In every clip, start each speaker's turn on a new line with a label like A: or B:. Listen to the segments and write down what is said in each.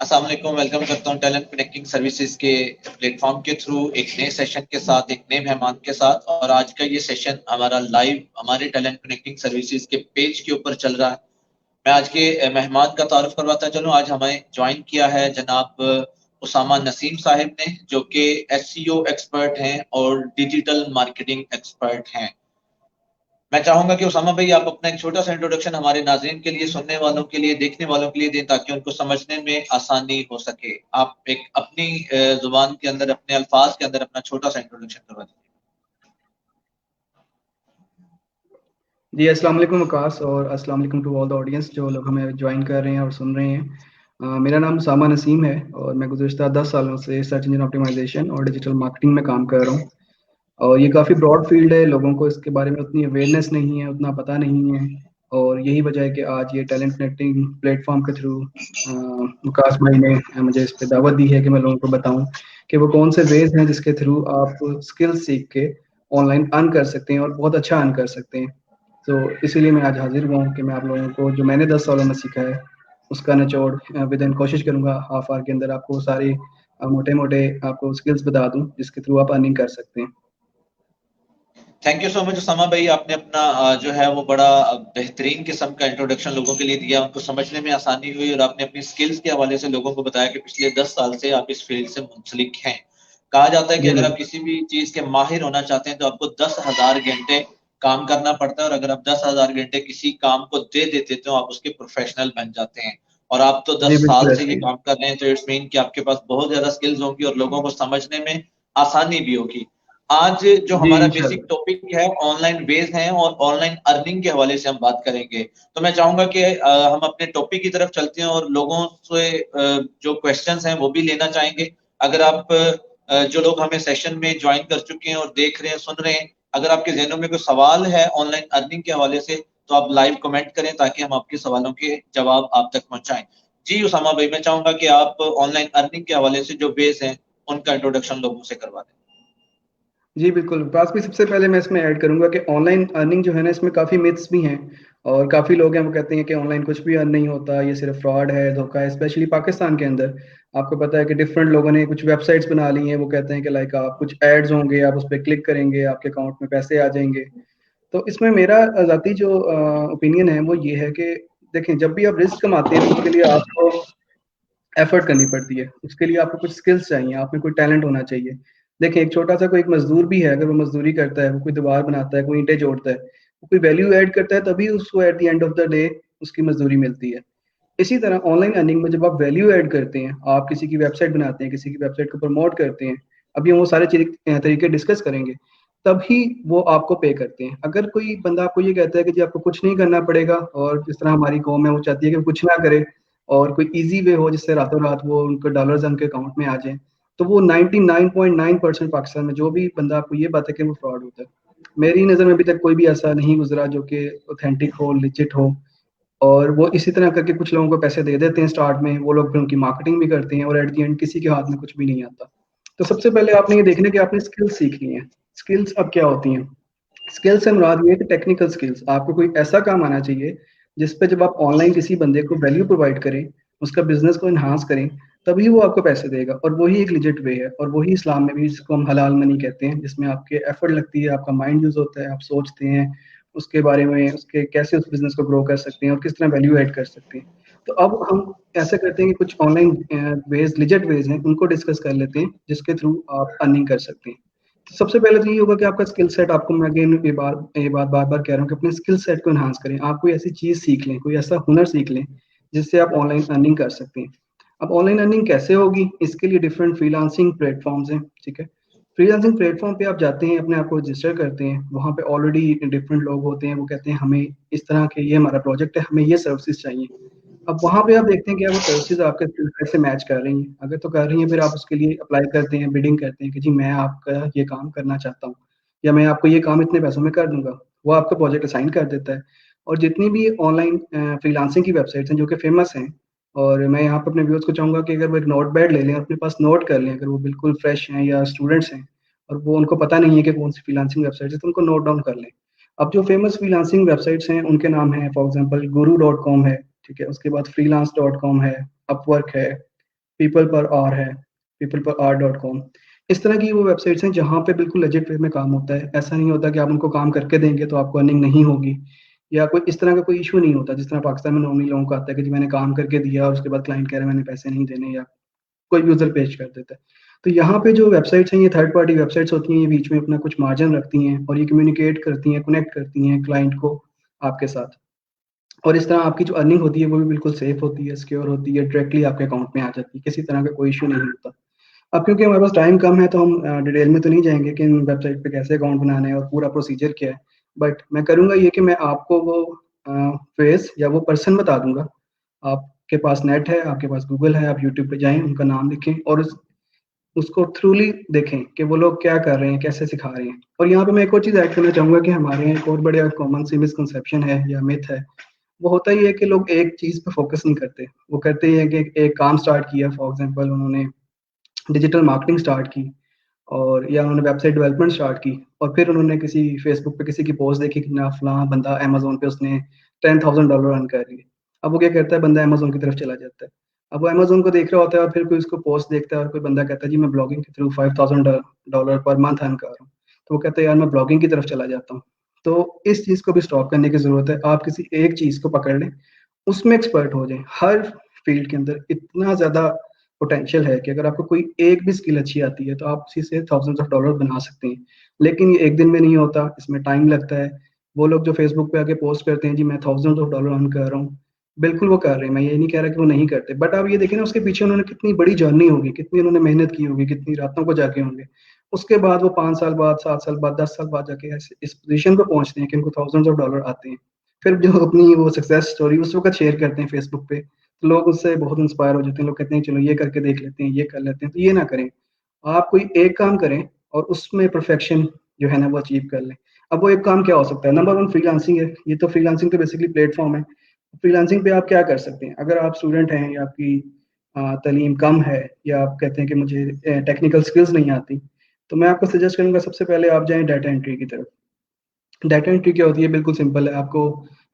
A: अस्सलाम वालेकुम, वेलकम करता हूँ टैलेंट कनेक्टिंग सर्विसेज के प्लेटफॉर्म के थ्रू एक नए सेशन के साथ, एक नए मेहमान के साथ। और आज का ये सेशन हमारा लाइव हमारे टैलेंट कनेक्टिंग सर्विसेज के पेज के ऊपर चल रहा है। मैं आज के मेहमान का तारुफ करवाता चलूँ। आज हमें ज्वाइन किया है जनाब उसामा नसीम साहिब ने, जो कि एसईओ एक्सपर्ट हैं और डिजिटल मार्केटिंग एक्सपर्ट हैं। मैं चाहूंगा कि उसामा भाई आप अपना एक छोटा सा इंट्रोडक्शन हमारे नाज़रीन के लिए, सुनने वालों के लिए, देखने वालों के लिए दें ताकि उनको समझने में आसानी हो सके। आप एक अपनी जुबान के अंदर, अपने अल्फाज के अंदर अपना छोटा सा इंट्रोडक्शन करवा दीजिए।
B: जी अस्सलाम वालेकुम आकाश, और अस्सलाम वालेकुम टू ऑल द ऑडियंस जो लोग हमें ज्वाइन कर रहे हैं और सुन रहे हैं। मेरा नाम उसामा नसीम है और मैं गुज़श्ता 10 सालों से सर्च इंजन ऑप्टिमाइजेशन और डिजिटल मार्केटिंग में काम कर रहा हूँ। और ये काफ़ी ब्रॉड फील्ड है, लोगों को इसके बारे में उतनी अवेयरनेस नहीं है, उतना पता नहीं है। और यही वजह है कि आज ये टैलेंट कनेक्टिंग प्लेटफॉर्म के थ्रू विकास भाई ने मुझे इस पर दावत दी है कि मैं लोगों को बताऊं कि वो कौन से वेज हैं जिसके थ्रू आप स्किल सीख के ऑनलाइन अर्न कर सकते हैं और बहुत अच्छा अर्न कर सकते हैं। तो इसीलिए मैं आज हाजिर हुआ हूँ कि मैं आप लोगों को जो मैंने 10 सालों में सीखा है उसका निचोड़ विद इन कोशिश करूंगा हाफ आवर के अंदर आपको सारे मोटे मोटे आपको स्किल्स बता दूं जिसके थ्रू आप अर्निंग कर सकते हैं।
A: Thank you so much Usama भाई, आपने अपना जो है वो बड़ा बेहतरीन किस्म का इंट्रोडक्शन लोगों के लिए दिया, उनको समझने में आसानी हुई और आपने अपनी स्किल्स के हवाले से लोगों को बताया कि पिछले 10 साल से आप इस फील्ड से मुंसलिक हैं। कहा जाता है कि
B: जी
A: अगर आप
B: बिल्कुल।
A: किसी भी चीज के माहिर होना चाहते हैं तो आपको 10,000 घंटे काम करना पड़ता है, और अगर आप 10,000 घंटे किसी काम को दे देते तो आप उसके प्रोफेशनल बन जाते हैं। और आप तो
B: जी
A: 10 साल
B: बिल्कुल
A: से
B: ऐसे
A: ये
B: ही।
A: काम कर रहे हैं, तो इट्स मीन कि आपके पास बहुत ज्यादा स्किल्स होंगी और लोगों को समझने में आसानी भी होगी। आज जो
B: जी
A: हमारा बेसिक
B: इंशाल्लाह।
A: टॉपिक है ऑनलाइन बेस है और ऑनलाइन अर्निंग के हवाले से हम बात करेंगे। तो मैं चाहूंगा कि हम अपने टॉपिक की तरफ चलते हैं और लोगों से जो क्वेश्चंस हैं वो भी लेना चाहेंगे। अगर आप जो लोग हमें सेशन में ज्वाइन कर चुके हैं और देख रहे हैं, सुन रहे हैं, अगर आपके जहनों में कोई सवाल है ऑनलाइन अर्निंग के हवाले से तो आप लाइव कमेंट करें ताकि हम आपके सवालों के जवाब आप तक पहुंचाएं। जी उसामा भाई, मैं चाहूंगा कि आप ऑनलाइन अर्निंग के हवाले से जो बेस हैं उनका इंट्रोडक्शन लोगों से करवा दें।
B: जी बिल्कुल, बात भी सबसे पहले मैं इसमें ऐड करूंगा कि ऑनलाइन अर्निंग जो है ना इसमें काफ़ी मिथ्स भी हैं। और काफ़ी लोग हैं वो कहते हैं कि ऑनलाइन कुछ भी अर्न नहीं होता, ये सिर्फ फ्रॉड है, धोखा है। स्पेशली पाकिस्तान के अंदर आपको पता है कि डिफरेंट लोगों ने कुछ वेबसाइट्स बना ली हैं, वो कहते हैं कि लाइक आप कुछ एड्स होंगे, आप उस पर क्लिक करेंगे, आपके अकाउंट में पैसे आ जाएंगे। तो इसमें मेरा ज़ाती जो ओपिनियन है वो ये है कि देखें, जब भी आप रिस्क कमाते हैं तो उसके लिए आपको एफर्ट करनी पड़ती है, उसके लिए आपको कुछ स्किल्स चाहिए, आप में कोई टैलेंट होना चाहिए। देखिए, एक छोटा सा कोई एक मजदूर भी है, अगर वो मजदूरी करता है, वो कोई दीवार बनाता है, कोई ईंटें जोड़ता है, वो कोई वैल्यू ऐड करता है तभी उसको at the end of the day उसकी मजदूरी मिलती है। इसी तरह ऑनलाइन अर्निंग में जब आप वैल्यू ऐड करते हैं, आप किसी की वेबसाइट बनाते हैं, किसी की वेबसाइट को प्रमोट करते हैं, अभी हम वो सारे तरीके डिस्कस करेंगे, तभी वो आपको पे करते हैं। अगर कोई बंदा आपको ये कहता है कि जी आपको कुछ नहीं करना पड़ेगा, और जिस तरह हमारी कौम है वो चाहती है कि वो कुछ ना करे और कोई इजी वे हो जिससे रातों रात वो उनके डॉलर्स उनके अकाउंट में आ जाए, तो वो 99.9% पाकिस्तान में जो भी बंदा आपको ये बात है कि वो फ्रॉड होता है। मेरी नज़र में अभी तक कोई भी ऐसा नहीं गुजरा जो कि ऑथेंटिक हो, लिजिट हो। और वो इसी तरह करके कुछ लोगों को पैसे दे देते हैं स्टार्ट में, वो लोग फिर उनकी मार्केटिंग भी करते हैं और एट द एंड किसी के हाथ में कुछ भी नहीं आता। तो सबसे पहले आपने ये देखना कि आपने स्किल्स सीखनी है। स्किल्स अब क्या होती हैं? स्किल्स से मुराद ये है कि टेक्निकल स्किल्स, आपको कोई ऐसा काम आना चाहिए जिस पे जब आप ऑनलाइन किसी बंदे को वैल्यू प्रोवाइड करें, उसका बिजनेस को इन्हांस करें, तभी वो आपको पैसे देगा। और वही एक लिजिट वे है, और वही इस्लाम में भी जिसको हम हलाल मनी कहते हैं, जिसमें आपके एफर्ट लगती है, आपका माइंड यूज होता है, आप सोचते हैं उसके बारे में, उसके कैसे उस बिजनेस को ग्रो कर सकते हैं और किस तरह वैल्यू ऐड कर सकते हैं। तो अब हम ऐसा करते हैं कि कुछ ऑनलाइन वेज, लिजिट वेज हैं, उनको डिस्कस कर लेते हैं जिसके थ्रू आप अर्निंग कर सकते हैं। सबसे पहले तो ये होगा कि आपका स्किल सेट, आपको मैं अगेन ये बात बार बार कह रहा हूँ कि अपने स्किल सेट को एनहांस करें। आप कोई ऐसी चीज सीख लें, कोई ऐसा हुनर सीख लें जिससे आप ऑनलाइन अर्निंग कर सकते हैं। अब ऑनलाइन अर्निंग कैसे होगी, इसके लिए डिफरेंट फ्रीलांसिंग प्लेटफॉर्म्स हैं, ठीक है। फ्रीलांसिंग प्लेटफॉर्म पे आप जाते हैं, अपने आप को रजिस्टर करते हैं, वहाँ पे ऑलरेडी डिफरेंट लोग होते हैं, वो कहते हैं हमें इस तरह के, ये हमारा प्रोजेक्ट है, हमें ये सर्विसेज चाहिए। अब वहाँ पे आप देखते हैं कि वो सर्विसेज आपके स्किल सेट से मैच कर रही हैं। अगर तो कर रही हैं, फिर आप उसके लिए अप्लाई करते हैं, बिडिंग करते हैं कि जी मैं आपका ये काम करना चाहता हूँ, या मैं आपको ये काम इतने पैसों में कर दूंगा। वो आपका प्रोजेक्ट असाइन कर देता है। और जितनी भी ऑनलाइन फ्रीलांसिंग की वेबसाइट्स हैं जो कि फेमस हैं, और मैं यहाँ पर अपने व्यूअर्स को चाहूंगा कि अगर वो एक नोट पैड ले लें, अपने पास नोट कर लें, अगर वो बिल्कुल फ्रेश हैं या स्टूडेंट्स हैं और वो उनको पता नहीं है कि कौन सी फ्रीलांसिंग वेबसाइट है, तो उनको नोट डाउन कर लें। अब जो फेमस फ्रीलांसिंग वेबसाइट्स हैं उनके नाम हैं, फॉर एग्जांपल guru.com है, ठीक है, उसके बाद freelance.com है, अपवर्क है, पीपल पर आवर है, peopleperhour.com। इस तरह की वो वेबसाइट्स हैं जहाँ पे बिल्कुल लेजिट वे में काम होता है। ऐसा नहीं होता कि आप उनको काम करके देंगे तो आपको अर्निंग नहीं होगी, या कोई इस तरह का कोई इशू नहीं होता जिस तरह पाकिस्तान में नॉर्मली लोगों को आता है कि जी मैंने काम करके दिया और उसके बाद क्लाइंट कह रहा है मैंने पैसे नहीं देने, या कोई भी यूजर पेश कर देता है। तो यहाँ पे जो वेबसाइट्स हैं ये थर्ड पार्टी वेबसाइट्स होती हैं, ये बीच में अपना कुछ मार्जिन रखती हैं और ये कम्युनिकेट करती हैं, कनेक्ट करती हैं क्लाइंट को आपके साथ। और इस तरह आपकी जो अर्निंग होती है वो भी बिल्कुल सेफ होती है, सिक्योर होती है, डायरेक्टली आपके अकाउंट में आ जाती है, किसी तरह का कोई इशू नहीं होता। अब क्योंकि हमारे पास टाइम कम है तो हम डिटेल में तो नहीं जाएंगे कि इन वेबसाइट पे कैसे अकाउंट बनाना है और पूरा प्रोसीजर क्या है, बट मैं करूँगा ये कि मैं आपको वो फेस या वो पर्सन बता दूंगा। आपके पास नेट है, आपके पास गूगल है, आप यूट्यूब पे जाएं, उनका नाम लिखें और उसको थ्रूली देखें कि वो लोग क्या कर रहे हैं, कैसे सिखा रहे हैं। और यहाँ पे मैं एक और चीज़ ऐड करना चाहूँगा कि हमारे यहाँ एक और बड़े कॉमन सी मिसकंसेप्शन है या मिथ है, वो होता ही है कि लोग एक चीज़ पे फोकस नहीं करते। वो कहते हैं कि एक काम स्टार्ट किया, फॉर एग्जांपल उन्होंने डिजिटल मार्केटिंग स्टार्ट की और या उन्होंने वेबसाइट डेवलपमेंट स्टार्ट की, और फिर उन्होंने किसी फेसबुक पे किसी की पोस्ट देखी कि ना फलां बंदा अमेज़न पे उसने $10,000 अर्न कर लिए। अब वो क्या करता है, बंदा अमेज़न की तरफ चला जाता है। अब वो अमेज़न को देख रहा होता है और फिर कोई उसको पोस्ट देखता है और कोई बंदा कहता है जी मैं ब्लॉगिंग के थ्रू $5,000 पर मंथ अर्न कर रहा हूँ। तो वो कहता है यार मैं ब्लॉगिंग की तरफ चला जाता हूँ। तो इस चीज़ को भी स्टॉप करने की ज़रूरत है। आप किसी एक चीज़ को पकड़ लें, उसमें एक्सपर्ट हो जाएँ। हर फील्ड के अंदर इतना ज़्यादा पोटेंशियल है कि अगर आपको कोई एक भी स्किल अच्छी आती है तो आप उसी से थाउजेंड्स ऑफ डॉलर बना सकते हैं। लेकिन ये एक दिन में नहीं होता, इसमें टाइम लगता है। वो लोग जो फेसबुक पे आके पोस्ट करते हैं जी मैं थाउजेंड्स ऑफ डॉलर अर्न कर रहा हूँ, बिल्कुल वो कर रहे हैं, मैं ये नहीं कह रहा कि वो नहीं करते, बट आप ये देखिए ना उसके पीछे उन्होंने कितनी बड़ी जर्नी होगी, कितनी उन्होंने मेहनत की होगी, कितनी रातों को जाके होंगे। उसके बाद वो 5 साल बाद, 7 साल बाद, 10 साल बाद जाके ऐसे इस पोज़ीशन पे पहुँचते हैं कि उनको थाउजेंड्स ऑफ डॉलर आते हैं। फिर जो अपनी वो सक्सेस स्टोरी उस वक़्त शेयर करते हैं फेसबुक पे, तो लोग उससे बहुत इंस्पायर हो जाते हैं। लोग कहते हैं चलो ये करके देख लेते हैं, ये कर लेते हैं। तो ये ना करें। आप कोई एक काम करें और उसमें परफेक्शन जो है ना वो अचीव कर लें। अब वो एक काम क्या हो सकता है? नंबर 1 फ्रीलांसिंग है। ये तो फ्रीलांसिंग तो बेसिकली प्लेटफ़ॉर्म है। फ्रीलांसिंग पे आप क्या कर सकते हैं? अगर आप स्टूडेंट हैं या आपकी तालीम कम है या आप कहते हैं कि मुझे टेक्निकल स्किल्स नहीं आती, तो मैं आपको सजेस्ट करूँगा सबसे पहले आप जाएँ डाटा एंट्री की तरफ। डाटा एंट्री क्या होती है? बिल्कुल सिंपल है। आपको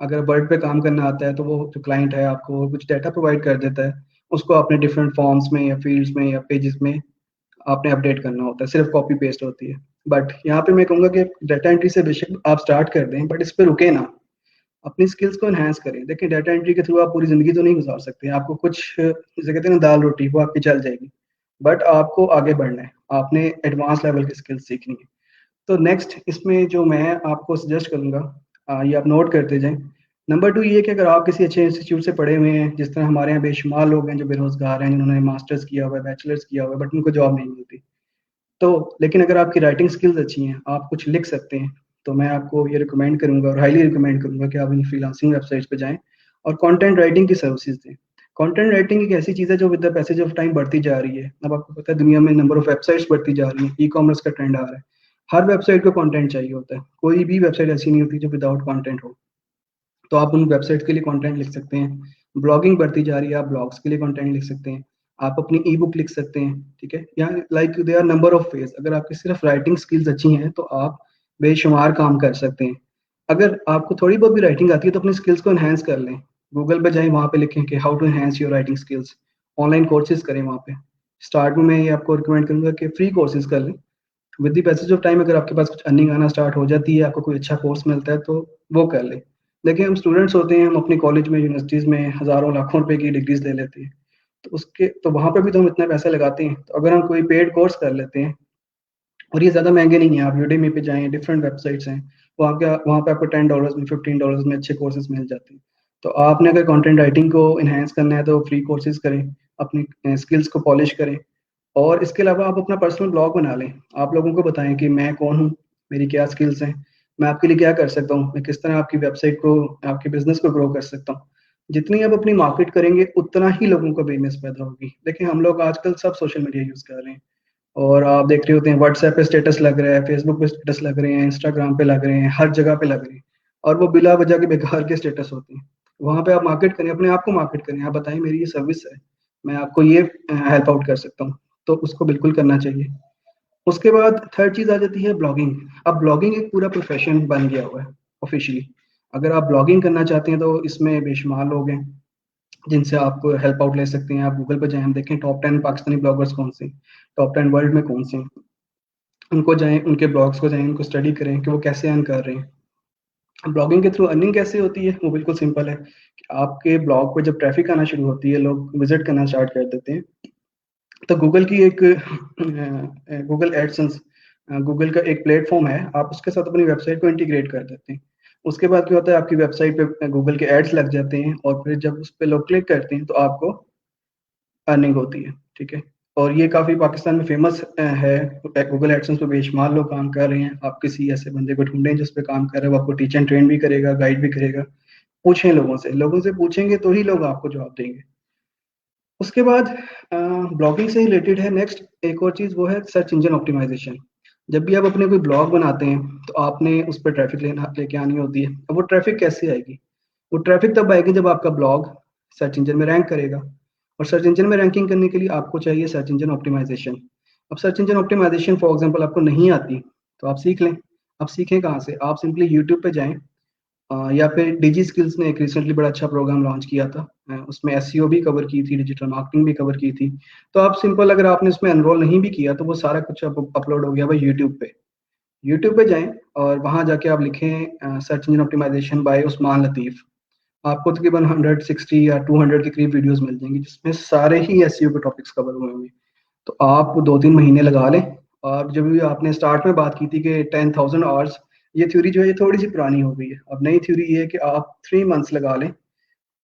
B: अगर वर्ड पे काम करना आता है तो वो जो क्लाइंट है आपको कुछ डाटा प्रोवाइड कर देता है। उसको आपने डिफरेंट फॉर्म्स में या फील्ड्स में या पेजेस में आपने अपडेट करना होता है, सिर्फ कॉपी पेस्ट होती है। बट यहाँ पे मैं कहूँगा कि डाटा एंट्री से बेशक आप स्टार्ट कर दें, बट इस पे रुके ना, अपनी स्किल्स को एनहांस करें। देखिए डाटा एंट्री के थ्रू आप पूरी ज़िंदगी तो नहीं गुज़ार सकते, आपको कुछ जिसे कहते हैं ना दाल-रोटी वो आपकी चल जाएगी, बट आपको आगे बढ़ना है, आपने एडवांस लेवल की स्किल्स सीखनी है। तो नेक्स्ट इसमें जो मैं आपको सजेस्ट करूँगा, ये आप नोट करते जाएँ। नंबर 2 ये है कि अगर आप किसी अच्छे इंस्टीट्यूट से पढ़े हुए हैं, जिस तरह हमारे यहाँ बेशुमार लोग हैं जो बेरोज़गार हैं, जिन्होंने मास्टर्स किया हुआ है, बैचलर्स किया हुआ है, बट उनको जॉब नहीं मिलती। तो लेकिन अगर आपकी राइटिंग स्किल्स अच्छी हैं, आप कुछ लिख सकते हैं, तो मैं आपको ये रिकमेंड करूँगा और हाइली रिकमेंड करूँगा कि आप इन फ्रीलांसिंग वेबसाइट्स पे जाएँ और कंटेंट राइटिंग की सर्विसेज़ दें। कंटेंट राइटिंग एक ऐसी चीज़ है जो with the passage of time बढ़ती जा रही है। अब आपको पता है दुनिया में नंबर ऑफ वेबसाइट्स बढ़ती जा रही हैं, ई-कॉमर्स का ट्रेंड आ रहा है। हर वेबसाइट को कंटेंट चाहिए होता है, कोई भी वेबसाइट ऐसी नहीं होती जो विदाउट कंटेंट हो। तो आप उन वेबसाइट्स के लिए कंटेंट लिख सकते हैं। ब्लॉगिंग बढ़ती जा रही है, आप ब्लॉग्स के लिए कंटेंट लिख सकते हैं। आप अपनी ई बुक लिख सकते हैं, ठीक है? या like there are number of ways. अगर आपकी सिर्फ राइटिंग स्किल्स अच्छी हैं, तो आप बेशुमार काम कर सकते हैं। अगर आपको थोड़ी बहुत भी राइटिंग आती है, तो अपनी स्किल्स को एनहांस कर लें। गूगल पे जाएँ, वहाँ पे लिखें कि how to enhance your writing skills. Online courses करें वहाँ पे। स्टार्ट में मैं ये आपको रिकमेंड करूँगा कि फ्री कोर्सेज़ कर लें। With the passage of time अगर आपके पास कुछ अर्निंग आना स्टार्ट हो जाती है, आपको कोई अच्छा कोर्स मिलता है तो वो कर लें। देखिए हम स्टूडेंट्स होते हैं, हम अपने कॉलेज में, यूनिवर्सिटीज़ में हज़ारों लाखों रुपए की डिग्रीज़ ले लेते हैं। तो वहाँ पे भी तो हम इतना पैसा लगाते हैं। तो अगर हम कोई पेड कोर्स कर लेते हैं और ये ज़्यादा महँगे नहीं हैं, आप यूडेमी पे जाएँ, डिफरेंट वेबसाइट्स हैं, वहाँ पे आपको $10 में, $15 में अच्छे कोर्सेज़ मिल जाते हैं। तो आपने अगर कंटेंट राइटिंग को एनहांस करना है तो फ्री कोर्सेज़ करें, अपनी स्किल्स को पॉलिश करें। और इसके अलावा आप अपना पर्सनल ब्लॉग बना लें। आप लोगों को बताएँ कि मैं कौन हूँ, मेरी क्या स्किल्स हैं, मैं आपके लिए क्या कर सकता हूँ, मैं किस तरह आपकी वेबसाइट को, आपके बिज़नेस को ग्रो कर सकता हूँ। जितनी आप अपनी मार्केट करेंगे, उतना ही लोगों को बिज़नेस पैदा होगी। देखिए, हम लोग आजकल सब सोशल मीडिया यूज़ कर रहे हैं और आप देख रहे होते हैं व्हाट्सऐप पे स्टेटस लग रहा है, फेसबुक पे स्टेटस लग रहे हैं, इंस्टाग्राम पे लग रहे हैं, हर जगह पे लग रहे हैं और वो बिला वजह के बेकार के स्टेटस होते हैं। वहाँ पे आप मार्केट करें, अपने आप को मार्केट करें। आप बताएँ मेरी ये सर्विस है, मैं आपको ये हेल्प आउट कर सकता हूँ। तो उसको बिल्कुल करना चाहिए। उसके बाद थर्ड चीज़ आ जाती है ब्लॉगिंग। अब ब्लॉगिंग एक पूरा प्रोफ़ेशन बन गया हुआ है ऑफ़िशियली। अगर आप ब्लॉगिंग करना चाहते हैं तो इसमें बेशुमार लोग हैं। जिनसे आप हेल्प आउट ले सकते हैं। आप गूगल पर जाएं, हम देखें टॉप 10 पाकिस्तानी ब्लॉगर्स कौन से, टॉप 10 वर्ल्ड में कौन से हैं, उनको जाएं, उनके ब्लॉग्स को जाएं, उनको स्टडी करें कि वो कैसे अर्न कर रहे हैं। ब्लॉगिंग के थ्रू अर्निंग कैसे होती है, वो बिल्कुल सिंपल है कि आपके ब्लॉग पे जब ट्रैफिक आना शुरू होती है, लोग विजिट करना स्टार्ट कर देते हैं, तो गूगल की एक गूगल एडसेंस, गूगल का एक प्लेटफॉर्म है, आप उसके साथ अपनी वेबसाइट को इंटीग्रेट कर देते हैं। उसके बाद क्या होता है, आपकी वेबसाइट पे गूगल के एड्स लग जाते हैं, और फिर जब उस पर लोग क्लिक करते हैं तो आपको अर्निंग होती है। ठीक है, और ये काफी पाकिस्तान में फेमस है। गूगल एडसेंस पे बेशुमार लोग काम कर रहे हैं। आप किसी ऐसे बंदे को ढूंढें जिस पे काम कर रहे हैं, वो आपको टीच एंड ट्रेन भी करेगा, गाइड भी करेगा। पूछें लोगों से, लोगों से पूछेंगे तो ही लोग आपको जवाब देंगे। उसके बाद ब्लॉगिंग से रिलेटेड है नेक्स्ट एक और चीज, वो है सर्च इंजन ऑप्टिमाइजेशन। जब भी आप अपने कोई ब्लॉग बनाते हैं तो आपने उस पर ट्रैफिक लेके आनी होती है। अब वो ट्रैफिक कैसे आएगी, वो ट्रैफिक तब आएगी जब आपका ब्लॉग सर्च इंजन में रैंक करेगा, और सर्च इंजन में रैंकिंग करने के लिए आपको चाहिए सर्च इंजन ऑप्टिमाइजेशन। अब search engine optimisation for example आपको नहीं आती, तो आप सीख लें। आप सीखें कहाँ से, आप सिंपली यूट्यूब पे जाएं, या फिर डिजी स्किल्स ने एक रिसेंटली बड़ा अच्छा प्रोग्राम लॉन्च किया था, उसमें एसईओ भी कवर की थी, डिजिटल मार्केटिंग भी कवर की थी। तो आप सिंपल, अगर आपने उसमें एनरोल नहीं भी किया तो वो सारा कुछ अब अपलोड हो गया भाई यूट्यूब पे। यूट्यूब पे जाएं और वहां जाके आप लिखें search engine optimisation by Usman Latif, आपको तकरीबन 160 या 200 के करीब वीडियोस मिल जाएंगी, जिसमें सारे ही एसईओ के टॉपिक्स कवर हुए होंगे। तो आप 2-3 महीने लगा लें। और जब भी आपने स्टार्ट में बात की थी कि 10,000 आवर्स, ये थ्योरी जो है ये थोड़ी सी पुरानी हो गई है। अब नई थ्योरी ये है कि आप 3 मंथ्स लगा लें,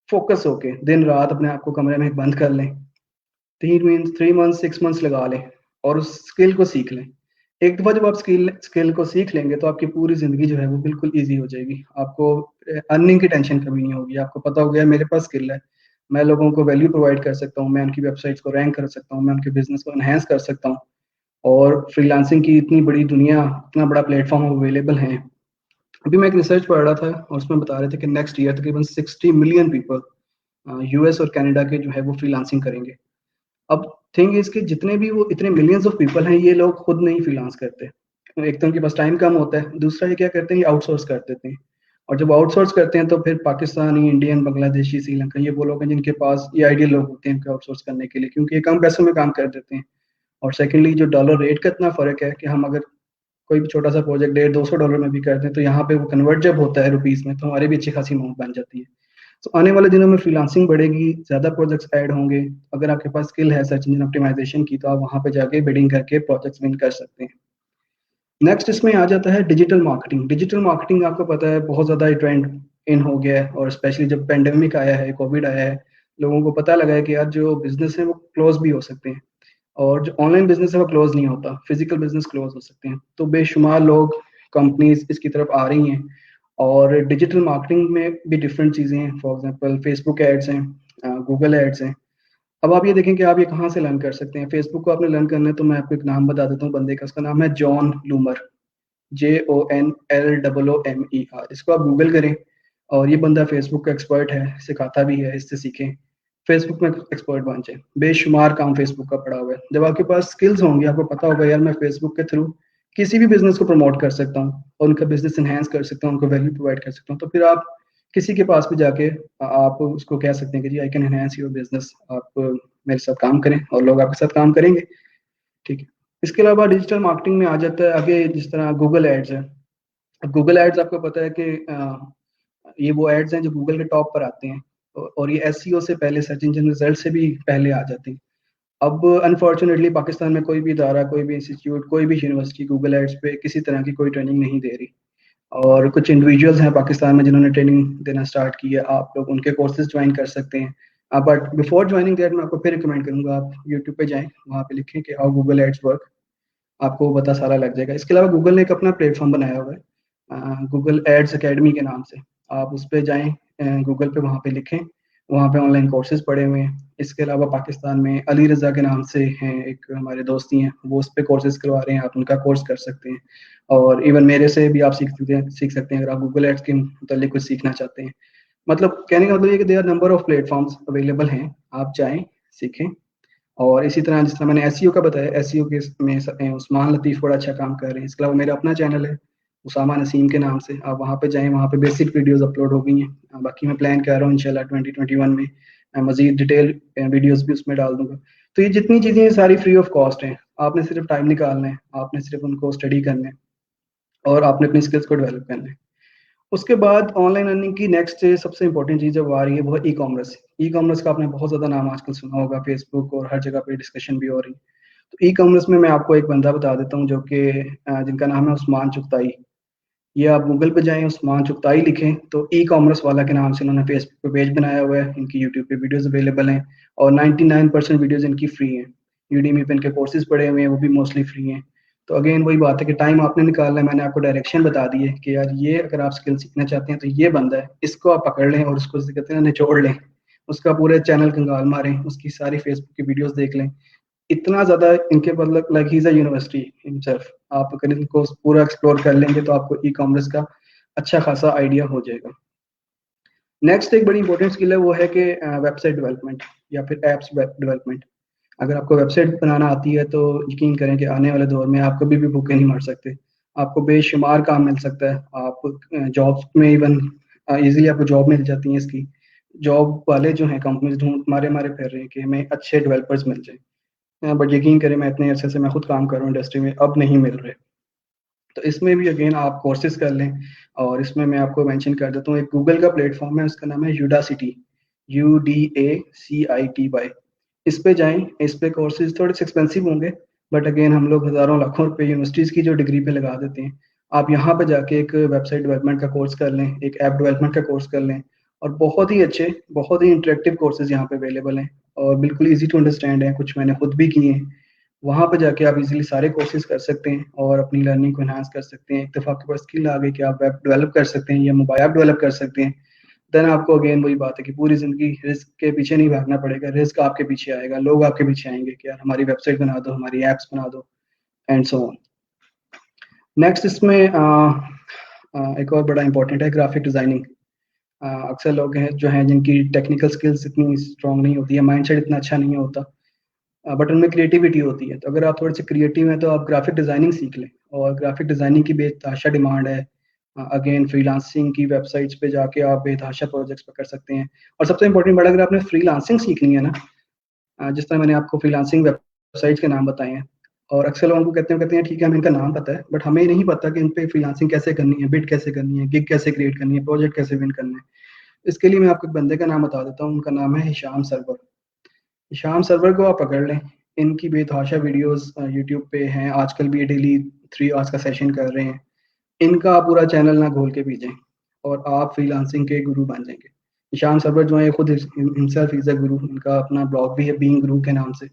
B: फोकस होके दिन रात अपने आप को कमरे में बंद कर लें, 3 मंथ 6 मंथ्स लगा लें, और उस स्किल को सीख लें। एक दफा जब आप स्किल स्किल को सीख लेंगे तो आपकी पूरी जिंदगी जो है वो बिल्कुल ईजी हो जाएगी। आपको अर्निंग की टेंशन कभी नहीं होगी। आपको पता हो गया मेरे पास स्किल है, मैं लोगों को वैल्यू प्रोवाइड कर सकता हूँ, मैं उनकी वेबसाइट्स को रैंक कर सकता हूँ, मैं उनके बिजनेस को एनहेंस कर सकता हूँ। और फ्रीलांसिंग की इतनी बड़ी दुनिया, इतना बड़ा प्लेटफॉर्म अवेलेबल है। अभी मैं एक रिसर्च पढ़ रहा था और उसमें बता रहे थे कि नेक्स्ट ईयर तकरीबन 60 मिलियन पीपल यूएस और कनाडा के जो है वो फ्रीलांसिंग करेंगे। अब थिंग इसके जितने भी वो इतने मिलियंस ऑफ पीपल हैं, ये लोग खुद नहीं फ्रीलांस करते। एक तो उनके पास टाइम कम होता है, दूसरा ये क्या करते हैं, आउटसोर्स कर देते हैं। और जब आउटसोर्स करते हैं तो फिर पाकिस्तानी, इंडियन, बांग्लादेशी, श्रीलंका, ये वो लोग हैं जिनके पास ये आइडियल लोग होते हैं इनको आउटसोर्स करने के लिए, क्योंकि ये कम पैसों में काम कर देते हैं। और सेकेंडली जो डॉलर रेट का इतना फर्क है कि हम अगर कोई भी छोटा सा प्रोजेक्ट 150-200 डॉलर में भी करते हैं, तो यहाँ पे वो कन्वर्ट जब होता है रुपीज में, तो हमारी भी अच्छी खासी अमाउंट बन जाती है। तो आने वाले दिनों में फ्रीलांसिंग बढ़ेगी, ज्यादा प्रोजेक्ट्स ऐड होंगे। अगर आपके पास स्किल है सर्च इंजन ऑप्टिमाइजेशन की, तो आप वहां पे जाके बिडिंग करके प्रोजेक्ट्स विन कर सकते हैं। नेक्स्ट इसमें आ जाता है डिजिटल मार्केटिंग। डिजिटल मार्केटिंग आपको पता है बहुत ज्यादा ट्रेंड इन हो गया है, और स्पेशली जब पेंडेमिक आया है, कोविड आया है, लोगों को पता लगा है कि यार जो बिजनेस है वो क्लोज भी हो सकते हैं, और जो ऑनलाइन बिजनेस है वो क्लोज नहीं होता, फिजिकल बिजनेस क्लोज हो सकते हैं। तो बेशुमार लोग, कंपनीज इसकी तरफ आ रही हैं। और डिजिटल मार्केटिंग में भी डिफरेंट चीजें हैं, फॉर एग्जांपल फेसबुक एड्स हैं, गूगल एड्स हैं। अब आप ये देखें कि आप ये कहाँ से लर्न कर सकते हैं। फेसबुक को आपने लर्न करना है तो मैं आपको एक नाम बता देता हूँ बंदे का, उसका नाम है जॉन लूमर, JONLOOMER। इसको आप गूगल करें, और ये बंदा फेसबुक का एक्सपर्ट है, सिखाता भी है, इससे सीखें, फेसबुक में एक्सपर्ट बन जाए। बेशुमार काम फेसबुक का पड़ा हुआ है। जब आपके पास स्किल्स होंगी, आपको पता होगा यार मैं फेसबुक के थ्रू किसी भी बिजनेस को प्रमोट कर सकता हूँ, और उनका बिजनेस एनहेंस कर सकता हूँ, उनको वैल्यू प्रोवाइड कर सकता हूँ, तो फिर आप किसी के पास भी जाके आप उसको कह सकते हैं कि जी I can enhance your business, आप मेरे साथ काम करें, और लोग आपके साथ काम करेंगे। ठीक है, इसके अलावा डिजिटल मार्केटिंग में आ जाता है आगे, जिस तरह गूगल एड्स है। अब गूगल एड्स आपको पता है कि ये वो एड्स हैं जो गूगल के टॉप पर आते हैं, और ये एसईओ से पहले, सर्च इंजन रिजल्ट से भी पहले आ जाते हैं। अब अनफॉर्चुनेटली पाकिस्तान में कोई भी इदारा, कोई भी इंस्टीट्यूट, कोई भी यूनिवर्सिटी गूगल एड्स पे किसी तरह की कोई ट्रेनिंग नहीं दे रही। और कुछ इंडिविजुअल्स हैं पाकिस्तान में जिन्होंने ट्रेनिंग देना स्टार्ट की है, आप लोग उनके कोर्सेज ज्वाइन कर सकते हैं। बट बिफोर ज्वाइनिंग दैट मैं आपको फिर रिकमेंड करूंगा, आप यूट्यूब पे जाएं, वहाँ पे लिखें कि हाउ गूगल एड्स वर्क, आपको वो पता सारा लग जाएगा। इसके अलावा गूगल ने एक अपना प्लेटफॉर्म बनाया हुआ है, गूगल एड्स एकेडमी के नाम से। आप उस पर जाएं, गूगल पे वहाँ पे लिखें, वहाँ पे ऑनलाइन कोर्सेज पड़े हुए हैं। इसके अलावा पाकिस्तान में अली रजा के नाम से हैं, एक हमारे दोस्ती हैं, वो उस पर कोर्सेज करवा रहे हैं, आप उनका कोर्स कर सकते हैं। और इवन मेरे से भी आप सीख सकते हैं अगर आप गूगल एड्स के मतलब कुछ सीखना चाहते हैं। मतलब कहने का मतलब ये कि there number of platforms available हैं, आप जाएं, सीखें। और इसी तरह जिस तरह मैंने एसईओ का बताया, एसईओ के में उस्मान लतीफ़ बड़ा अच्छा काम कर रहे हैं। इसके अलावा मेरा अपना चैनल है उसामा नसीम के नाम से, आप वहाँ पे जाएं, वहाँ पे बेसिक वीडियोस अपलोड हो गई हैं। बाकी मैं प्लान कर रहा हूँ इंशाल्लाह 2021 में मैं मजीद डिटेल वीडियोस भी उसमें डाल दूंगा। तो ये जितनी चीज़ें सारी फ्री ऑफ कॉस्ट हैं, आपने सिर्फ टाइम निकालना है, आपने सिर्फ उनको स्टडी करना है और आपने अपनी स्किल्स को डेवलप करना है। उसके बाद ऑनलाइन अर्निंग की नेक्स्ट सबसे इंपॉर्टेंट चीज़ जब आ रही है वो है ई कॉमर्स। ई कॉमर्स का आपने बहुत ज़्यादा नाम आजकल सुना होगा, फेसबुक और हर जगह पे डिस्कशन भी हो रही है। तो ई कॉमर्स में मैं आपको एक बंदा बता देता हूँ जो कि जिनका नाम है उस्मान चुगताई। ये आप गूगल पे जाएं, उस्मान चुगताई लिखें तो ई कॉमर्स वाला के नाम से इन्होंने फेसबुक पे पेज बनाया हुआ है। इनकी यूट्यूब पे वीडियोस अवेलेबल हैं और 99% वीडियोस इनकी फ्री हैं। यूडीमी पे इनके कोर्सेज पड़े हुए हैं, वो भी मोस्टली फ्री हैं। तो अगेन वही बात है कि टाइम आपने निकालना है। मैंने आपको डायरेक्शन बता दी है कि यार ये अगर आप स्किल सीखना चाहते हैं तो ये बंदा है, इसको आप पकड़ लें और उसको कहते हैं निचोड़ लें, उसका पूरे चैनल कंगाल मारें, उसकी सारी फेसबुक की वीडियोस देख लें। इतना ज्यादा इनके मतलब like he is a university himself. आप अगर इनको पूरा एक्सप्लोर कर लेंगे तो आपको ई कॉमर्स का अच्छा खासा आइडिया हो जाएगा। नेक्स्ट एक बड़ी इंपॉर्टेंट स्किल है वो है कि वेबसाइट डेवलपमेंट या फिर एप्स डेवलपमेंट। अगर आपको वेबसाइट बनाना आती है तो यकीन करें कि आने वाले दौर में आप कभी भी भूखे नहीं मर सकते। आपको बेशुमार काम मिल सकता है। आप जॉब्स में इवन इजीली आपको जॉब मिल जाती है इसकी। जॉब वाले जो हैं कंपनीज ढूंढ मारे मारे फिर रहे हैं कि हमें अच्छे डेवलपर्स मिल जाए। बट यकीन करें मैं इतने अरसे से मैं खुद काम कर रहा हूँ इंडस्ट्री में, अब नहीं मिल रहे। तो इसमें भी अगेन आप कोर्सेज कर लें। और इसमें मैं आपको मेंशन कर देता हूँ, एक गूगल का प्लेटफॉर्म है, उसका नाम है यूडासिटी, UDACITY। इस पे जाएं। इस पे कोर्सेज थोड़े से एक्सपेंसिव होंगे, बट अगेन हम लोग हज़ारों लाखों रुपए यूनिवर्सिटीज़ की जो डिग्री पे लगा देते हैं। आप यहाँ पे जाके एक वेबसाइट डेवलपमेंट का कोर्स कर लें, एक ऐप डेवलपमेंट का कोर्स कर लें, और बहुत ही अच्छे, बहुत ही इंटरेक्टिव कोर्सेज यहाँ पे अवेलेबल हैं और बिल्कुल ईजी टू अंडरस्टैंड है। कुछ मैंने खुद भी किए हैं। वहाँ पे जाके आप इजीली सारे कोर्सेज कर सकते हैं और अपनी लर्निंग को एनहांस कर सकते हैं। एक दफ़ा आपके पास स्किल आ गई कि आप वेब डेवलप कर सकते हैं या मोबाइल ऐप डेवलप कर सकते हैं, देन आपको अगेन वही बात है कि पूरी ज़िंदगी रिस्क के पीछे नहीं भागना पड़ेगा। रिस्क आपके पीछे आएगा, लोग आपके पीछे आएंगे कि यार हमारी वेबसाइट बना दो, हमारी ऐप्स बना दो, एंड सो ऑन। नेक्स्ट इसमें एक और बड़ा इंपॉर्टेंट है ग्राफिक डिज़ाइनिंग। अक्सर लोग हैं जो हैं जिनकी टेक्निकल स्किल्स इतनी स्ट्रांग नहीं होती है, माइंडसेट इतना अच्छा नहीं होता, बट उनमें क्रिएटिविटी होती है। तो अगर आप थोड़े से क्रिएटिव हैं तो आप ग्राफिक डिज़ाइनिंग सीख लें। और ग्राफिक डिज़ाइनिंग की बेतहाशा डिमांड है। अगेन फ्रीलांसिंग की वेबसाइट्स पे जाके आप बेतहाशा प्रोजेक्ट्स पे कर सकते हैं। और सबसे इंपॉर्टेंट बात, अगर आपने फ्रीलांसिंग सीखनी है ना, जिस तरह मैंने आपको फ्रीलांसिंग वेबसाइट्स के नाम बताए हैं, और अक्सर लोगों को कहते हैं ठीक है हमें इनका नाम पता है, बट हमें नहीं पता कि इन पे फ्रीलांसिंग कैसे करनी है, बिड कैसे करनी है, गिग कैसे क्रिएट करनी है, प्रोजेक्ट कैसे विन करना है। इसके लिए मैं आपको एक बंदे का नाम बता देता हूँ, उनका नाम है हिशाम सरवर। हिशाम सरवर को आप पकड़ लें। इनकी बेतहाशा वीडियोस यूट्यूब पे हैं, आजकल भी ये डेली 3 आवर्स का सेशन कर रहे हैं। इनका आप पूरा चैनल ना खोल के पीछे और आप फ्रीलांसिंग के गुरु बन जाएंगे। ईशान सरवर जो है खुद हिमसेल्फ इज अ गुरु, इनका अपना ब्लॉग भी है बीइंग गुरु के नाम से।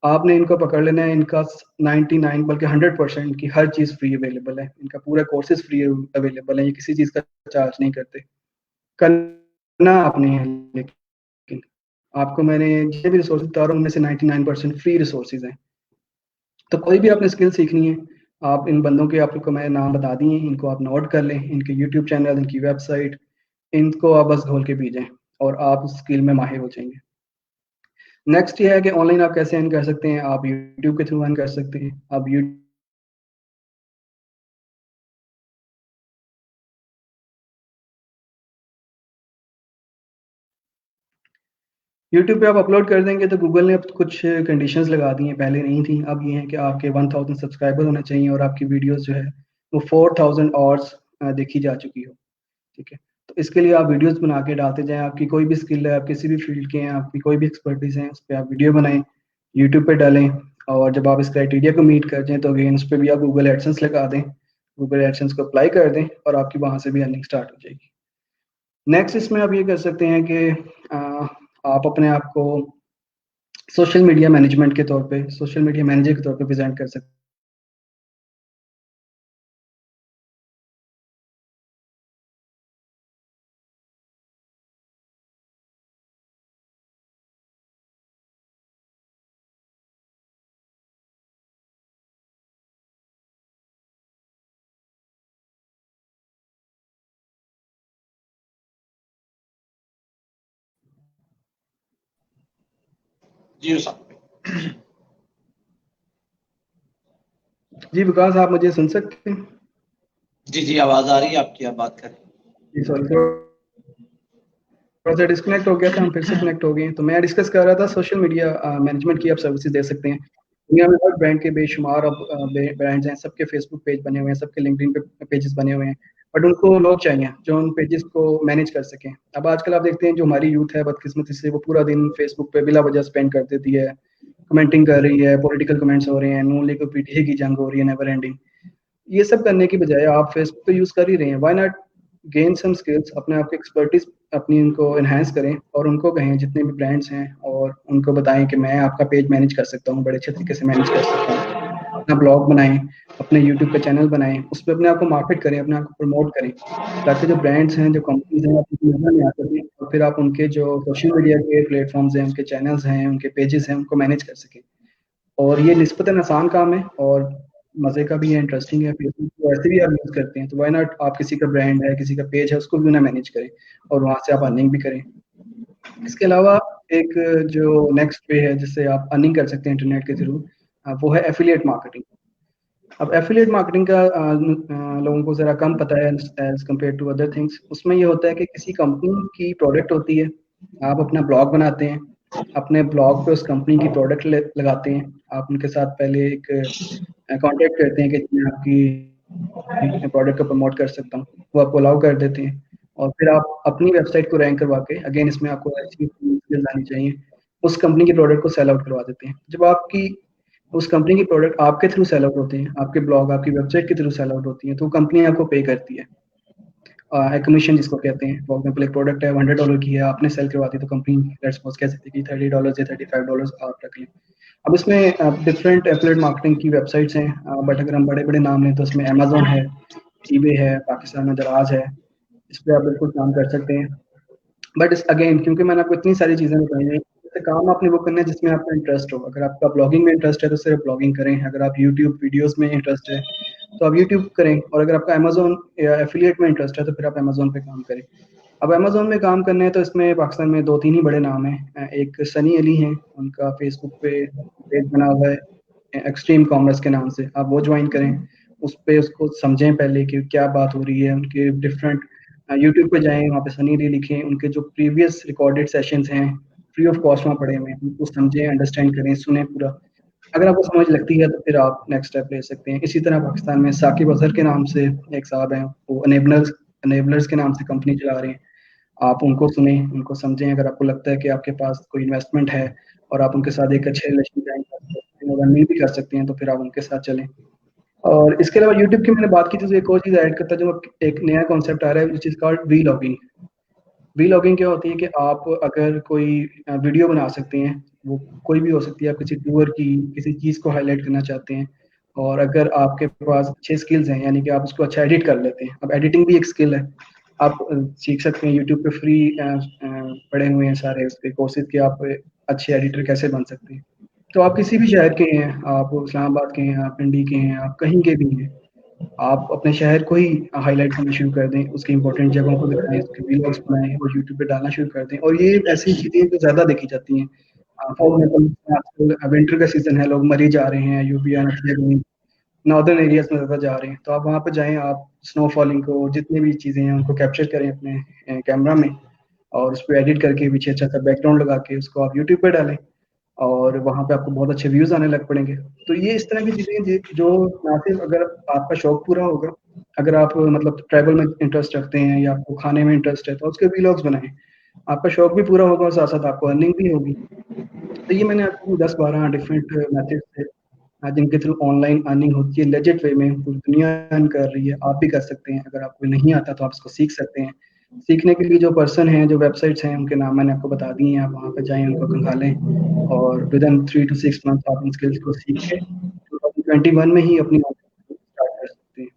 B: आपने इनको पकड़ लेना है। इनका 99 बल्कि 100% की हर चीज़ फ्री अवेलेबल है। इनका पूरा कोर्सेज फ्री अवेलेबल है, ये किसी चीज़ का चार्ज नहीं करते। करना आपने है, लेकिन आपको मैंने जितने भी रिसोर्सेज बता रहा हूँ उनमें से 99% फ्री रिसोर्सेज हैं। तो कोई भी आपने स्किल सीखनी है, आप इन बंदों के आपको मैंने नाम बता दिए हैं, इनको आप नोट कर लें, इनके यूट्यूब चैनल, इनकी वेबसाइट, इनको आप बस खोल के भेजें और आप उस स्किल में माहिर हो जाएंगे। नेक्स्ट ये है कि ऑनलाइन आप कैसे अर्न कर सकते हैं। आप यूट्यूब के थ्रू अर्न कर सकते हैं। आप यूट्यूब पे आप अपलोड कर देंगे तो गूगल ने अब कुछ कंडीशंस लगा दी हैं, पहले नहीं थी। अब ये है कि आपके 1000 सब्सक्राइबर होने चाहिए और आपकी वीडियोस जो है वो 4000 आवर्स देखी जा चुकी हो। ठीक है। तो इसके लिए आप वीडियोस बना के डालते जाएं। आपकी कोई भी स्किल है, आप किसी भी फील्ड के हैं, आपकी कोई भी एक्सपर्टीज है, उस पर आप वीडियो बनाएं, यूट्यूब पे डालें। और जब आप इस क्राइटेरिया को मीट कर जाएं तो अगेन उस पर भी आप गूगल एडसेंस लगा दें, गूगल एडसेंस को अप्लाई कर दें और आपकी वहां से भी अर्निंग स्टार्ट हो जाएगी। नेक्स्ट इसमें आप ये कर सकते हैं कि आप अपने आप को सोशल मीडिया मैनेजमेंट के तौर पे, सोशल मीडिया मैनेजर के तौर पे प्रेजेंट कर सकते
A: जी उसामा।
B: हैं। जी विकास, आप मुझे सुन सकते हैं?
A: जी जी, आवाज आ रही है आपकी, आप बात करें।
B: जी सॉरी। थोड़ा सा डिस्कनेक्ट हो गया था, हम फिर से कनेक्ट हो गए। तो मैं डिस्कस कर रहा था सोशल मीडिया मैनेजमेंट की आप सर्विसेज दे सकते हैं। दुनिया में हर ब्रांड के बेशुमार अब ब्रांड्स हैं, सबके फेसबुक पेज बने हुए हैं, सबके लिंक्डइन पे पेजेस बने हुए हैं, बट उनको लोग चाहिए जो उन पेजेस को मैनेज कर सकें। अब आजकल आप देखते हैं जो हमारी यूथ है बदकिस्मती से वो पूरा दिन फेसबुक पे बिला वजह स्पेंड कर देती है, कमेंटिंग कर रही है, पॉलिटिकल कमेंट्स हो रहे हैं, नून लीग और पीटीए की जंग हो रही है नेवर एंडिंग। ये सब करने की बजाय आप फेसबुक तो यूज कर ही रहे हैं, why not gain some skills, अपने आप की एक्सपर्टीज अपनी उनको एनहांस करें और उनको कहें जितने भी ब्रांड्स हैं और उनको बताएं कि मैं आपका पेज मैनेज कर सकता हूँ, बड़े अच्छे तरीके से मैनेज कर सकता हूँ। अपना ब्लॉग बनाएं, अपने यूट्यूब पे चैनल बनाएं, उस पर अपने आप को मार्केट करें, अपने आप को प्रमोट करें, ताकि जो ब्रांड्स हैं, जो कंपनीज हैं, आपकी नजर में आ सकें और फिर आप उनके जो सोशल मीडिया के प्लेटफॉर्म्स हैं, उनके चैनल्स हैं, उनके पेजेस हैं, उनको मैनेज कर सकें। और ये निस्बतन आसान काम है और मज़े का भी है, इंटरेस्टिंग है। फेसबुक को वैसे भी आप यूज़ करते हैं, तो व्हाई नॉट आप किसी का ब्रांड है, किसी का पेज है, उसको क्यों ना मैनेज करें और वहाँ से आप अर्निंग भी करें। इसके अलावा एक जो नेक्स्ट वे है जिससे आप अर्निंग कर सकते हैं इंटरनेट के थ्रू, वो है एफिलिएट मार्केटिंग। अब एफिलिएट मार्केटिंग का लोगों को ज़रा कम पता है as compared to other things. उसमें ये होता है कि किसी कंपनी की प्रोडक्ट होती है, आप अपना ब्लॉग बनाते हैं, अपने ब्लॉग पे उस कंपनी की प्रोडक्ट लगाते हैं, आप उनके साथ पहले एक कॉन्टेक्ट करते हैं कि मैं आपकी प्रोडक्ट को प्रमोट कर सकता हूँ, वो आपको अलाउ कर देते हैं और फिर आप अपनी वेबसाइट को रैंक करवा के, अगेन इसमें आपको ऐसी स्किल्स आनी चाहिए, उस कंपनी की प्रोडक्ट को सेल आउट करवा देते हैं। जब आपकी उस कंपनी की प्रोडक्ट आपके थ्रू सेल आउट होते हैं, आपके ब्लॉग आपकी वेबसाइट के थ्रू सेल आउट होती है, तो कंपनी आपको पे करती है कमीशन जिसको कहते हैं। फॉर एग्जाम्पल एक प्रोडक्ट है $100 की है, आपने सेल करवा दी तो कंपनी लेट्स सपोज कह सकती है कि $30 या $35 आप रख लें। अब इसमें डिफरेंट एफिलिएट मार्केटिंग की वेबसाइट्स हैं, बट अगर हम बड़े बड़े नाम लें तो इसमें अमेजोन है, ईबे है, पाकिस्तान में दराज है, इस पर आप बिल्कुल काम कर सकते हैं। बट इस अगेन क्योंकि मैंने आपको इतनी सारी चीज़ें बताई हैं, जैसे काम आपने वो करना है जिसमें आपका इंटरेस्ट हो। अगर आपका ब्लॉगिंग में इंटरेस्ट है तो सिर्फ ब्लॉगिंग करें, अगर आप यूट्यूब वीडियोस में इंटरेस्ट है तो आप यूट्यूब करें, और अगर आपका अमेजोन या एफिलिएट में इंटरेस्ट है तो फिर आप अमेजोन पे काम करें। अब अमेजोन में काम करना है तो इसमें पाकिस्तान में 2-3 ही बड़े नाम हैं। एक सनी अली हैं, उनका फेसबुक पे पेज बना हुआ है एक्सट्रीम कॉमर्स के नाम से, आप वो ज्वाइन करें, उस पे उसको समझें पहले कि क्या बात हो रही है, उनके डिफरेंट यूट्यूब पे जाएं, वहाँ पे सनी डे लिखें, उनके जो प्रीवियस रिकॉर्डेड सेशंस हैं फ्री ऑफ कॉस्ट वहाँ पड़े हुए हैं, उनको समझें, अंडरस्टैंड करें, सुने पूरा। अगर आपको समझ लगती है तो फिर आप नेक्स्ट स्टेप ले सकते हैं। इसी तरह पाकिस्तान में साकिब अजहर के नाम से एक साहब हैं, वो अनेबलर्स के नाम से कंपनी चला रहे हैं, आप उनको सुने, उनको समझें। अगर आपको लगता है कि आपके पास कोई इन्वेस्टमेंट है और आप उनके साथ एक अच्छे रिलेशन कायम कर सकते हैं और अर्निंग भी कर सकते हैं तो फिर आप उनके साथ चलें। और इसके अलावा यूट्यूब की मैंने बात की थी, तो एक और चीज़ ऐड करता है, जो एक नया कॉन्सेप्ट आ रहा है which is called vlogging. Vlogging क्या होती है कि आप अगर कोई वीडियो बना सकते हैं, वो कोई भी हो सकती है, आप किसी टूर की किसी चीज़ को हाईलाइट करना चाहते हैं और अगर आपके पास अच्छे स्किल्स हैं, यानी कि आप उसको अच्छा एडिट कर लेते हैं। अब एडिटिंग भी एक स्किल है, आप सीख सकते हैं यूट्यूब पे फ्री पड़े हुए हैं सारे उसके कोर्सेज कि आप अच्छे एडिटर कैसे बन सकते हैं। तो आप किसी भी शहर के हैं, आप इस्लामाबाद के हैं, आप पिंडी के हैं, आप कहीं के भी हैं, आप अपने शहर को ही हाईलाइट करना शुरू कर दें, उसकी इंपॉर्टेंट जगहों को दिखाएं, उसके व्लॉग्स बनाएं और यूट्यूब पे डालना शुरू कर दें। और ये ऐसी चीज़ें जो ज़्यादा देखी जाती हैं। फॉर एग्जाम्पल आजकल विंटर का सीजन है, लोग मरी जा रहे हैं, यूपी या नॉर्दर्न एरियाज में ज़्यादा जा रहे हैं, तो आप वहाँ पे जाएं, आप स्नोफॉलिंग को जितनी भी चीज़ें हैं उनको कैप्चर करें अपने कैमरा में और उस पर एडिट करके पीछे अच्छा सा बैकग्राउंड लगा के उसको आप यूट्यूब पे डालें और वहाँ पे आपको बहुत अच्छे व्यूज़ आने लग पड़ेंगे। तो ये इस तरह की चीज़ें जो ना सिर्फ अगर आपका शौक पूरा होगा, अगर आप मतलब ट्रैवल में इंटरेस्ट रखते हैं या आपको खाने में इंटरेस्ट है तो उसके व्लॉग्स बनाएं, आपका शौक भी पूरा होगा और साथ साथ आपको अर्निंग भी होगी। तो ये मैंने आपको 10-12 डिफरेंट मेथड से जिनके थ्रू ऑनलाइन अर्निंग होती है लेजिट वे में, पूरी दुनिया अर्न कर रही है, आप भी कर सकते हैं। अगर आपको नहीं आता तो आप इसको सीख सकते हैं। सीखने के लिए जो पर्सन हैं, जो वेबसाइट्स हैं, उनके नाम मैंने आपको बता दिए हैं, आप वहाँ पे जाएँ, उनको खंगालें और विदिन 3 टू 6 मंथ आप इन स्किल्स को सीख के 2021 में ही अपनी स्टार्ट कर सकते हैं।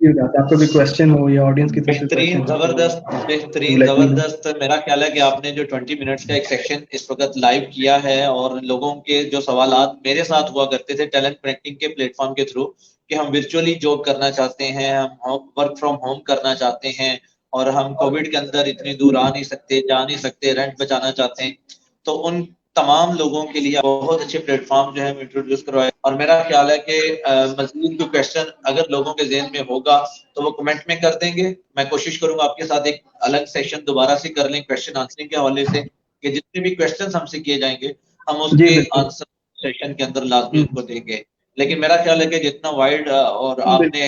B: ये बात आपका कोई क्वेश्चन हो या ऑडियंस की तरफ से
A: बेहतरीन,
B: क्वेश्चन हो
A: जबरदस्त,
B: तो
A: बेहतरीन,
B: लेट मी नो।
A: जबरदस्त। मेरा ख्याल है कि आपने जो 20 मिनट्स का एक सेक्शन इस वक्त लाइव किया है और लोगों के जो सवालात मेरे साथ हुआ करते थे टैलेंट कनेक्टिंग के प्लेटफॉर्म के थ्रू कि हम वर्चुअली जॉब करना चाहते हैं, हम वर्क फ्रॉम होम करना चाहते हैं और हम कोविड के अंदर इतनी दूर आ नहीं सकते, जा नहीं सकते, रेंट बचाना चाहते हैं, तो उन तमाम लोगों के लिए बहुत अच्छे प्लेटफॉर्म जो है इंट्रोड्यूस करवाए और मेरा ख्याल है कि मजीद कोई क्वेश्चन अगर लोगों के ज़हन में होगा तो वो कमेंट में कर देंगे। मैं कोशिश करूंगा आपके साथ एक अलग सेशन दोबारा से कर लें क्वेश्चन आंसरिंग के हवाले से, कि जितने भी क्वेश्चन हमसे किए जाएंगे हम
B: जी
A: उसके
B: बिल्कुल।
A: आंसर सेशन के अंदर लाजमी उनको देंगे। लेकिन मेरा ख्याल है कि जितना वाइड और आपने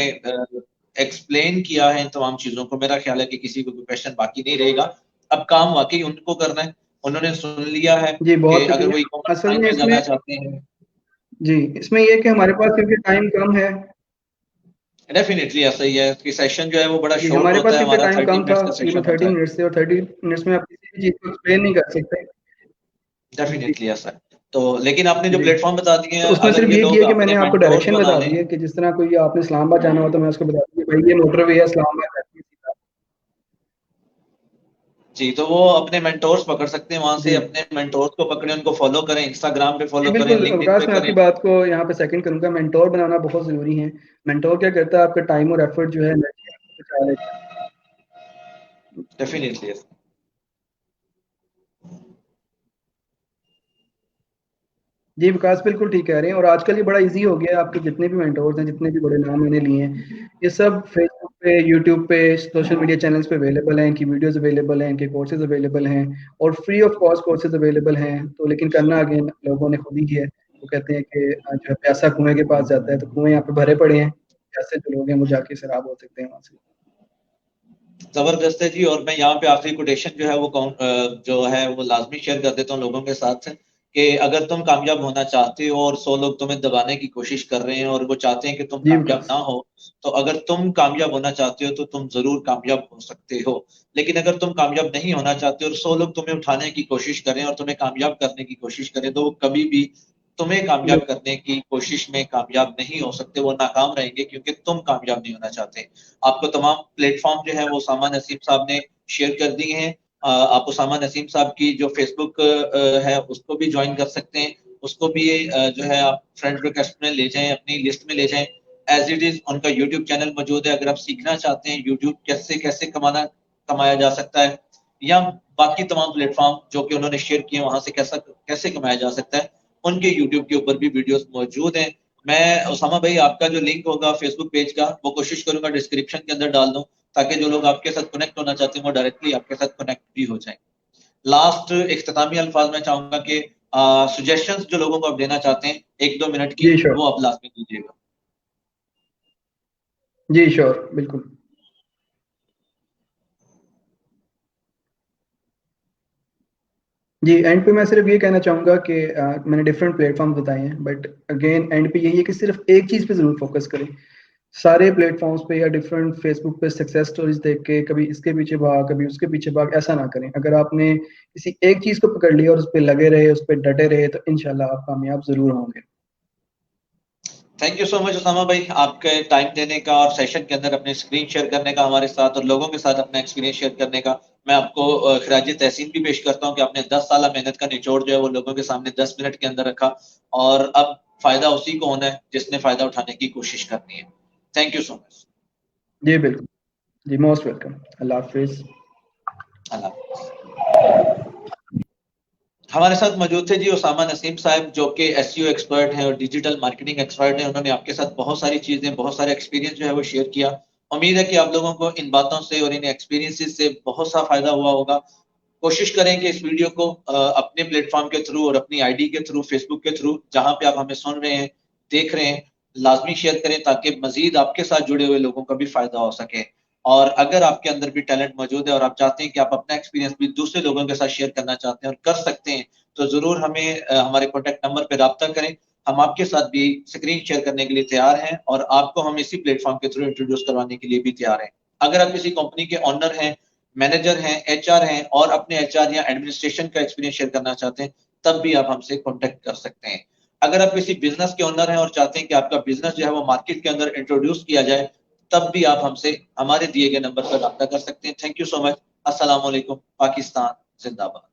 A: एक्सप्लेन किया है इन तमाम चीजों को, मेरा ख्याल है कि किसी को कोई क्वेश्चन बाकी नहीं रहेगा। अब काम वाकई उनको करना है, उन्होंने सुन लिया है
B: जी,
A: कि
B: बहुत
A: अगर वो
B: शुक्रिया।
A: ई-कॉमर्स
B: असल
A: लाइन
B: में
A: में
B: इसमें
A: जाना चाहते हैं।
B: जी, इसमें ये है कि हमारे पास क्योंकि टाइम कम है।
A: डेफिनेटली ऐसा ही है कि सेशन जो है वो बड़ा
B: जी,
A: शॉर्ट
B: हमारे पास
A: होता है,
B: क्योंकि
A: हमारा
B: टाइम
A: 30
B: कम था,
A: मिनट्स का
B: तकरीबन
A: सेशन
B: 30
A: होता है।
B: मिनट्स से, और 30 मिनट्स में आप किसी भी चीज़ को एक्सप्लेन नहीं कर सकते। जी,
A: डेफिनेटली ऐसा है। तो लेकिन आपने जो
B: जी।
A: प्लेटफॉर्म बता दिए
B: तो
A: हैं,
B: उसमें
A: अगर
B: सिर्फ़
A: ये
B: ये
A: लोग
B: किया कि
A: अपने
B: मैंने आपको
A: मेंटोर्स
B: डायरेक्शन
A: बना
B: बता दी
A: लें।
B: है कि जिस तरह कोई आपने इस्लामाबाद जाना हो तो मैं उसको बता दूँ कि भाई ये मोटरवे है, इस्लामाबाद जाती है सीधा।
A: जी, तो वो अपने मेंटोर्स पकड़ सकते हैं, वहाँ से
B: जी।
A: अपने मेंटोर्स को पकड़ें, उनको फॉलो करें, इंस्टाग्राम पे
B: जी,
A: फॉलो करें,
B: बिल्कुल,
A: लिंक्डइन
B: अवकाश
A: पे
B: मैं आपकी
A: करें।
B: बात को यहाँ पे सेकंड करूँगा, मेंटर बनाना बहुत ज़रूरी है। मेंटर क्या करता है, आपका टाइम और एफर्ट जो है एनर्जी आपको बचा लेता है।
A: डेफिनेटली।
B: जी, विकास बिल्कुल ठीक कह रहे हैं, और आजकल ये बड़ा ईज़ी हो गया है, आपके जितने भी मेंटोर्स हैं, जितने भी बड़े नाम मैंने लिए हैं, ये सब फेसबुक पे, यूट्यूब पे, सोशल मीडिया चैनल्स पे अवेलेबल हैं, इनकी वीडियोज़ अवेलेबल हैं, इनके कोर्सेज़ अवेलेबल हैं, और free of cost courses available हैं। तो लेकिन करना अगेन लोगों ने खुद ही है। वो कहते हैं कि जो है प्यासा कुएँ के पास जाता है, तो कुएँ यहाँ पे भरे पड़े हैं। प्यासे जो लोग हैं वो जाके सैराब हो सकते हैं वहाँ से।
A: ज़बरदस्त है जी। और मैं यहाँ पे आखिरी कोटेशन जो है वो जो है वो लाज़मी शेयर कर देता हूँ लोगों के साथ कि अगर तुम कामयाब होना चाहते हो और 100 लोग तुम्हें दबाने की कोशिश कर रहे हैं और वो चाहते हैं कि तुम
B: जी,
A: कामयाब
B: विकास।
A: ना हो, तो अगर तुम कामयाब होना चाहते हो तो तुम ज़रूर कामयाब हो सकते हो। लेकिन अगर तुम कामयाब नहीं होना चाहते और 100 लोग तुम्हें उठाने की कोशिश करें और तुम्हें कामयाब करने की कोशिश करें, तो वो कभी भी तुम्हें कामयाब
B: बिल्कुल।
A: करने की कोशिश में कामयाब नहीं हो सकते, वो नाकाम रहेंगे क्योंकि तुम कामयाब नहीं होना चाहते। आपको तमाम प्लेटफ़ॉर्म जो है वो उसामा नसीम साहब ने शेयर कर दिए हैं। आप उसामा नसीम साहब की जो फ़ेसबुक है उसको भी जॉइन कर सकते हैं। उसको भी जो है आप फ्रेंड रिक्वेस्ट में ले जाएँ, अपनी लिस्ट में ले जाएँ। एज़ इट इज़ उनका यूट्यूब चैनल मौजूद है, अगर आप सीखना चाहते हैं यूट्यूब कैसे कमाया जा सकता है, या बाकी तमाम प्लेटफ़ॉर्म जो कि उन्होंने शेयर किए हैं वहाँ से कैसे कमाया जा सकता है, उनके यूट्यूब के ऊपर भी वीडियोज़ मौजूद हैं। मैं उसामा भाई आपका जो लिंक होगा फ़ेसबुक पेज का, वो कोशिश करूँगा डिस्क्रिप्शन के अंदर डाल दूँ, ताकि जो लोग आपके साथ कनेक्ट होना चाहते हैं वो डायरेक्टली आपके साथ कनेक्ट भी हो जाएँ। लास्ट इख्तितामी अल्फाज में चाहूँगा कि सजेशंस जो लोगों को आप देना चाहते हैं 1-2 मिनट की,
B: जी, श्योर।
A: वो आप लाज़मी दीजिएगा।
B: जी, श्योर, बिल्कुल। जी, एंड पे मैं सिर्फ़ ये कहना चाहूँगा कि मैंने डिफरेंट प्लेटफ़ॉर्म्स बताए हैं, बट अगेन एंड पे यही है कि सिर्फ़ एक चीज़ पे ज़रूर फ़ोकस करें। सारे प्लेटफ़ॉर्म्स पे या डिफरेंट फ़ेसबुक पे सक्सेस स्टोरीज़ देख के कभी इसके पीछे भाग, कभी उसके पीछे भाग, ऐसा ना करें। अगर आपने किसी एक चीज़ को पकड़ लिया और उस पे लगे रहे, उस पे डटे रहे, तो इंशाल्लाह आप कामयाब ज़रूर होंगे।
A: Thank you so much Usama भाई, आपके टाइम देने का और सेशन के अंदर अपनी स्क्रीन शेयर करने का हमारे साथ और लोगों के साथ अपना एक्सपीरियंस शेयर करने का। मैं आपको खिराज तहसीन भी पेश करता हूँ कि आपने 10 साल मेहनत का निचोड़ जो है वो लोगों के सामने 10 मिनट के अंदर रखा, और अब फ़ायदा उसी को होना है जिसने फ़ायदा उठाने की कोशिश करनी है। Thank you so much.
B: जी, बिल्कुल। जी, मोस्ट वेलकम। अल्लाह हाफ़िज़।
A: अल्लाह। हमारे साथ मौजूद थे जी उसामा नसीम साहब, जो कि एसईओ एक्सपर्ट हैं और डिजिटल मार्केटिंग एक्सपर्ट हैं। उन्होंने आपके साथ बहुत सारी चीज़ें, बहुत सारे एक्सपीरियंस जो है वो शेयर किया। उम्मीद है कि आप लोगों को इन बातों से और इन एक्सपीरियंसेस से बहुत सा फ़ायदा हुआ होगा। कोशिश करें कि इस वीडियो को अपने प्लेटफ़ॉर्म के थ्रू और अपनी आईडी के थ्रू, फ़ेसबुक के थ्रू, जहाँ पे आप हमें सुन रहे हैं, देख रहे हैं, लाज़मी शेयर करें ताकि मज़ीद आपके साथ जुड़े हुए लोगों का भी फ़ायदा हो सके। और अगर आपके अंदर भी टैलेंट मौजूद है और आप चाहते हैं कि आप अपना एक्सपीरियंस भी दूसरे लोगों के साथ शेयर करना चाहते हैं और कर सकते हैं, तो ज़रूर हमें हमारे कॉन्टैक्ट नंबर पे राब्ता करें। हम आपके साथ भी स्क्रीन शेयर करने के लिए तैयार हैं और आपको हम इसी प्लेटफ़ॉर्म के थ्रू इंट्रोड्यूस करवाने के लिए भी तैयार हैं। अगर आप किसी कंपनी के ओनर हैं, मैनेजर हैं, एचआर हैं और अपने एचआर या एडमिनिस्ट्रेशन का एक्सपीरियंस शेयर करना चाहते हैं, तब भी आप हमसे कॉन्टैक्ट कर सकते हैं। अगर आप किसी बिज़नेस के ओनर हैं और चाहते हैं कि आपका बिज़नेस जो है वो मार्केट के अंदर इंट्रोड्यूस किया जाए, तब भी आप हमसे हमारे दिए गए नंबर पर राब्ता कर सकते हैं। Thank you so much. अस्सलाम वालेकुम। पाकिस्तान ज़िंदाबाद।